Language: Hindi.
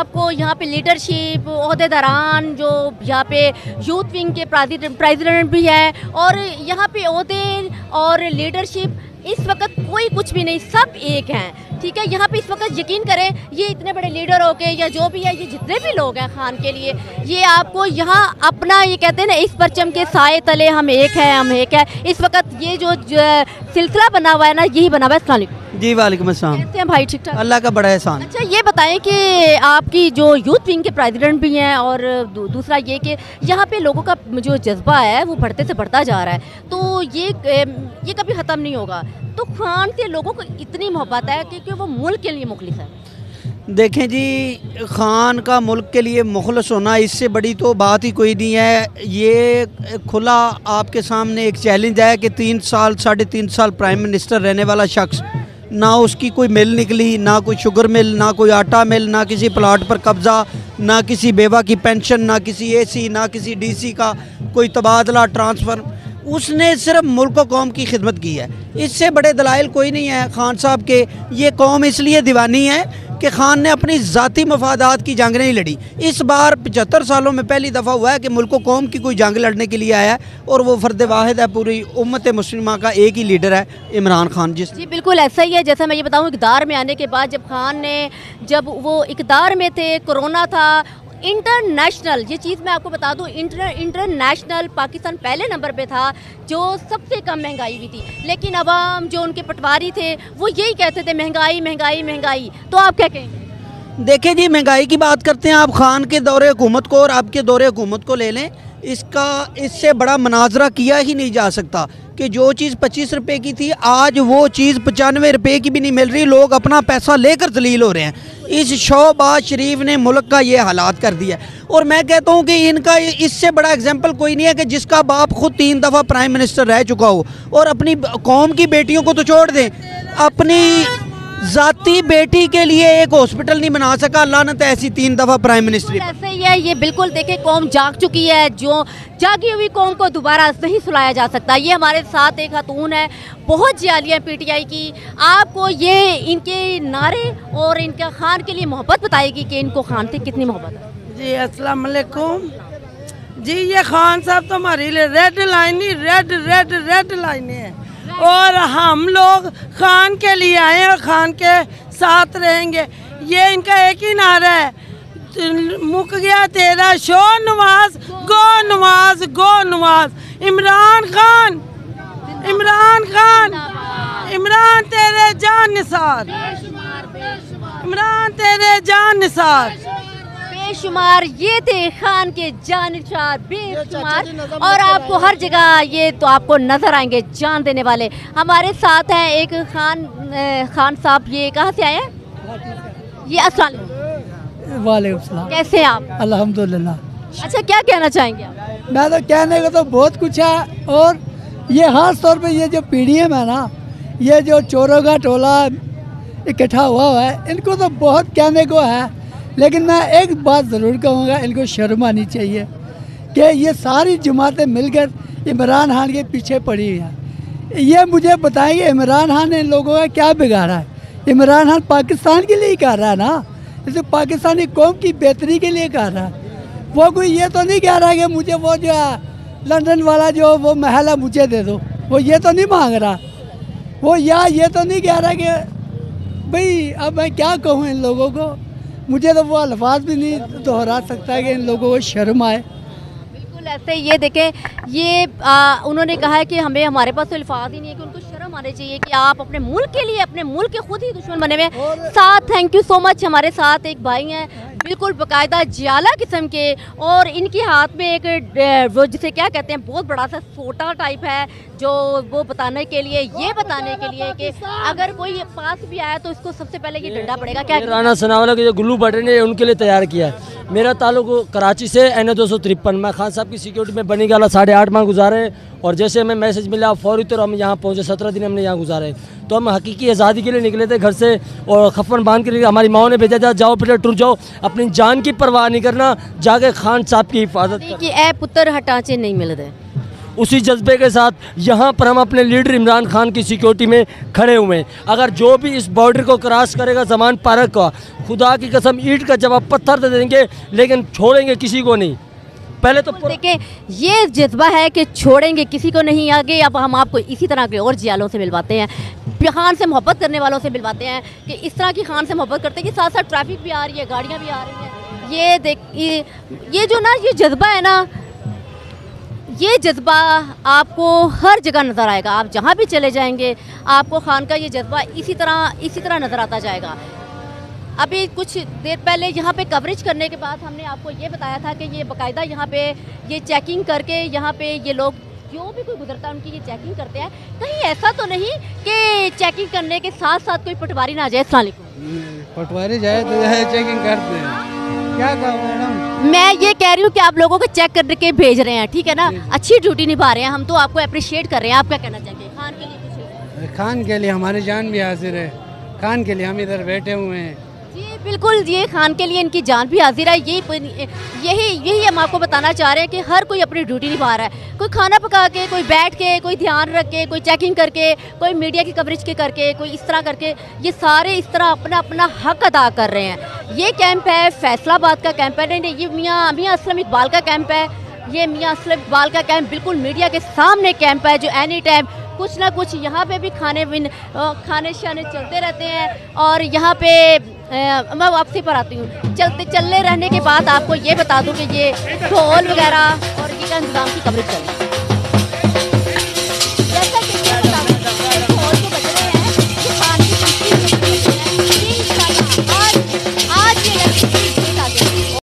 आपको यहाँ पे लीडरशिप, ओहदेदारान, जो यहाँ पे यूथ विंग के प्रेसिडेंट भी हैं, और यहाँ पे ओहदे और लीडरशिप इस वक्त कोई कुछ भी नहीं, सब एक हैं, ठीक है। यहाँ पे इस वक्त यकीन करें, ये इतने बड़े लीडर हो के या जो भी है, ये जितने भी लोग हैं खान के लिए, ये आपको यहाँ अपना, ये कहते हैं ना, इस परचम के साए तले हम एक हैं, हम एक है। इस वक्त ये जो सिलसिला बना हुआ है ना, यही बना हुआ है। अस्सलाम वालेकुम जी। वालेकुम अस्सलाम। कैसे हैं भाई? ठीक ठाक, अल्लाह का बड़ा एहसान। अच्छा ये बताएं कि आपकी जो यूथ विंग के प्रेसिडेंट भी हैं, और दूसरा ये कि यहाँ पे लोगों का जो जज्बा है वो बढ़ते से बढ़ता जा रहा है, तो ये कभी ख़त्म नहीं होगा। तो खान से लोगों को इतनी मोहब्बत है कि वो मुल्क के लिए मुखलिस है। देखें जी, खान का मुल्क के लिए मुखलस होना, इससे बड़ी तो बात ही कोई नहीं है। ये खुला आपके सामने एक चैलेंज है कि 3 साल 3.5 साल प्राइम मिनिस्टर रहने वाला शख्स, ना उसकी कोई मिल निकली, ना कोई शुगर मिल, ना कोई आटा मिल, ना किसी प्लाट पर कब्ज़ा, ना किसी बेवा की पेंशन, ना किसी एसी, ना किसी डीसी का कोई तबादला ट्रांसफ़र, उसने सिर्फ मुल्क व कौम की खिदमत की है। इससे बड़े दलाइल कोई नहीं है खान साहब के। ये कौम इसलिए दीवानी है कि खान ने अपनी ज़ाती मफादात की जंग नहीं लड़ी। इस बार 75 सालों में पहली दफ़ा हुआ है कि मुल्क व कौम की कोई जंग लड़ने के लिए आया है, और वो फ़र्द वाहिद है, पूरी उम्मत मुस्लिमा का एक ही लीडर है, इमरान खान। जी बिल्कुल ऐसा ही है। जैसा मैं ये बताऊँ, इक़्तिदार में आने के बाद जब वो इक़्तिदार में थे, कोरोना था, इंटरनेशनल, ये चीज़ मैं आपको बता दूं, इंटरनेशनल पाकिस्तान पहले नंबर पे था, जो सबसे कम महंगाई हुई थी, लेकिन अवाम जो उनके पटवारी थे वो यही कहते थे महंगाई महंगाई महंगाई। तो आप क्या कहेंगे? देखिए जी, महंगाई की बात करते हैं आप, खान के दौरे हुकूमत को और आपके दौरे हुकूमत को ले लें, इससे बड़ा मनाजरा किया ही नहीं जा सकता कि जो चीज़ 25 रुपए की थी, आज वो चीज़ 95 रुपए की भी नहीं मिल रही। लोग अपना पैसा लेकर जलील हो रहे हैं। इस शहबाज शरीफ ने मुल्क का ये हालात कर दिया। और मैं कहता हूँ कि इनका इससे बड़ा एग्जाम्पल कोई नहीं है कि जिसका बाप खुद 3 दफ़ा प्राइम मिनिस्टर रह चुका हो, और अपनी कौम की बेटियों को तो छोड़ दें, अपनी ज़ाती बेटी के लिए एक हॉस्पिटल नहीं बना सका। लानत ऐसी 3 दफ़ा प्राइम मिनिस्टर। ऐसे ही है ये, बिल्कुल देखे, कौम जाग चुकी है। जो जागी हुई कौम को दोबारा नहीं सुलाया जा सकता। ये हमारे साथ एक खातून है, बहुत जालिया PTI की। आपको ये इनके नारे और इनका खान के लिए मोहब्बत बताएगी कि इनको खान से कितनी मोहब्बत है। जी अस्सलाम वालेकुम जी। ये खान साहब तो हमारे लिए रेड लाइन ही रेड लाइन है, और हम लोग खान के लिए आए और खान के साथ रहेंगे। ये इनका एक ही नारा है, मुक गया तेरा शो नवाज, गो नवाज, गो नवाज। इमरान खान, इमरान खान, इमरान तेरे जान निसार, इमरान तेरे जान निसार। बेशुमार ये थे खान के जानशार, बेशुमार, और आपको हर जगह ये तो आपको नजर आएंगे जान देने वाले। हमारे साथ हैं एक खान साहब। ये कहाँ से आए हैं? ये अस्सलाम वालेकुम सलाम। कैसे हैं आप? अल्हम्दुलिल्लाह। अच्छा, क्या कहना चाहेंगे आप? मैं तो कहने को तो बहुत कुछ है, और ये खास तौर पे ये जो PDM है ना, ये जो चोरों का टोला इकट्ठा हुआ है, इनको तो बहुत कहने को है, लेकिन मैं एक बात ज़रूर कहूँगा, इनको शर्म आनी चाहिए कि ये सारी जमातें मिलकर इमरान खान के पीछे पड़ी हुई हैं। ये मुझे बताएंगे इमरान खान ने इन लोगों का क्या बिगाड़ा है? इमरान खान पाकिस्तान के लिए ही कर रहा है ना, इसे पाकिस्तानी कौम की बेहतरी के लिए कर रहा है। वो कोई ये तो नहीं कह रहा कि मुझे वो जो है लंदन वाला जो वो महल है मुझे दे दो, वो ये तो नहीं मांग रहा। वो ये तो नहीं कह रहा कि भाई अब मैं क्या कहूँ इन लोगों को, मुझे तो वो अल्फाज भी नहीं दोहरा सकता है कि इन लोगों को शर्म आए। बिल्कुल ऐसे ये देखें, ये उन्होंने कहा है कि हमारे पास तो अल्फाज ही नहीं है कि उनको शर्म आने चाहिए कि आप अपने मुल्क के लिए, अपने मुल्क के खुद ही दुश्मन बने हुए साथ। Thank you so much. हमारे साथ एक भाई हैं, बिल्कुल बाकायदा जियाला किस्म के, और इनके हाथ में एक वो जिसे क्या कहते हैं, बहुत बड़ा सा सोटा टाइप है, जो वो बताने के लिए कि अगर कोई पास भी आया तो इसको सबसे पहले ये डंडा पड़ेगा। क्या राना सनावाला के जो गुल्लू भट्टे ने उनके लिए तैयार किया है। मेरा ताल्लुक कराची से NA-253। मैं खान साहब की सिक्योरिटी में बनी गया 8.5 माह गुजारे, और जैसे हमें मैसेज मिला फौरी तौर हम यहाँ पहुँचे। 17 दिन हमने यहाँ गुजारे। तो हम हकीकी आज़ादी के लिए निकले थे घर से, और खफन बांध के लिए हमारी माओ ने भेजा था, जाओ बेटा टुर जाओ, अपनी जान की परवाह नहीं करना, जाके खान साहब की हिफाजत कि ए पुत्र हटाचे नहीं मिल रहे। उसी जज्बे के साथ यहाँ पर हम अपने लीडर इमरान खान की सिक्योरिटी में खड़े हुए हैं। अगर जो भी इस बॉर्डर को क्रॉस करेगा ज़मान पार्क का, खुदा की कसम ईंट का जवाब पत्थर दे देंगे, लेकिन छोड़ेंगे किसी को नहीं। पहले तो देखें, ये जज्बा है कि छोड़ेंगे किसी को नहीं। आगे अब हम आपको इसी तरह के और जियालों से मिलवाते हैं, खान से मोहब्बत करने वालों से मिलवाते हैं कि इस तरह की खान से मोहब्बत करते हैं कि साथ साथ ट्रैफिक भी आ रही है, गाड़ियाँ भी आ रही हैं। ये देख, ये जो ना ये जज्बा है ना, ये जज्बा आपको हर जगह नज़र आएगा। आप जहाँ भी चले जाएंगे आपको खान का ये जज्बा इसी तरह नज़र आता जाएगा। अभी कुछ देर पहले यहाँ पे कवरेज करने के बाद हमने आपको ये बताया था कि ये बाकायदा यहाँ पे ये चेकिंग करके यहाँ पे ये लोग जो भी कोई गुजरता है उनकी ये चेकिंग करते हैं। कहीं ऐसा तो नहीं कि चेकिंग करने के साथ साथ कोई पटवारी ना जाए? अस्सलाम वालेकुम। पटवारी जाए तो चेकिंग करते हैं, क्या कहा मैडम? मैं ये कह रही हूँ कि आप लोगों को चेक करके भेज रहे हैं, ठीक है ना, अच्छी ड्यूटी निभा रहे हैं, हम तो आपको अप्रिशिएट कर रहे हैं। आप क्या कहना चाहेंगे खान के लिए? कुछ खान के लिए हमारी जान भी हाजिर है, खान के लिए हम इधर बैठे हुए हैं। जी बिल्कुल, ये खान के लिए इनकी जान भी हाजिर है। यही हम आपको बताना चाह रहे हैं कि हर कोई अपनी ड्यूटी निभा रहा है। कोई खाना पका के, कोई बैठ के, कोई ध्यान रख के, कोई चेकिंग करके, कोई मीडिया की कवरेज के करके, कोई इस तरह करके, ये सारे इस तरह अपना अपना हक अदा कर रहे हैं। ये कैंप है फैसलाबाद का कैंप है, नहीं, ये मियाँ असलम इकबाल का कैंप है। ये मियाँ असलम इकबाल का कैंप बिल्कुल मीडिया के सामने कैंप है, जो एनी टाइम कुछ ना कुछ यहाँ पे भी खाने शाने चलते रहते हैं। और यहाँ पे मैं वापसी पर आती हूँ। चलने रहने के बाद आपको ये बता दूँ कि ये ढोल वगैरह और ये का इंतजाम की कवरेज चल रही है।